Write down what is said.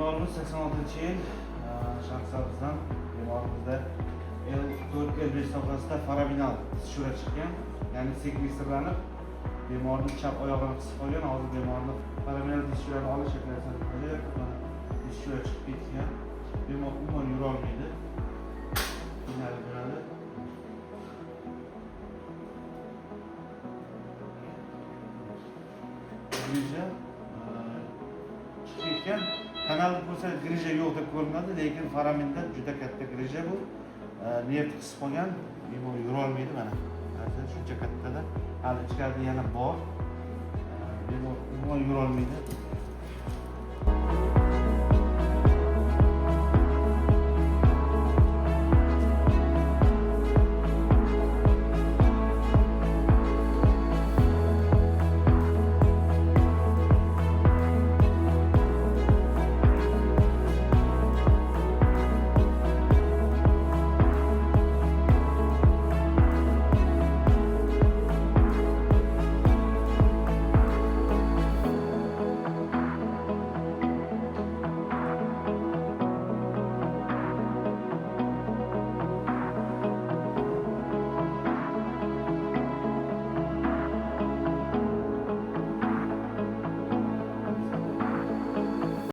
Bemorimiz 86-yil Sharqsabzdan bemorimizda L4-L5 sohasida foraminal tishura chiqqan, ya'ni sekvestrlanib, bemorning chap oyog'ini qisib qolgan. Hozir bemorni foraminal tishurani olish operatsiyasi qilyapti. Tishura chiqib ketgan. Bemor umuman yura olmaydi. Qiynalib yuradi. Grija chiqib ketgan. Kanal bo'lsa grija yo'q deb ko'rinadi, lekin foraminda juda katta grija bu. Nerv qisib qolgan, bemor yura olmaydi mana. Hozir shuncha kattada, hali ichkarida yana bor. Bemor umuman yura olmaydi.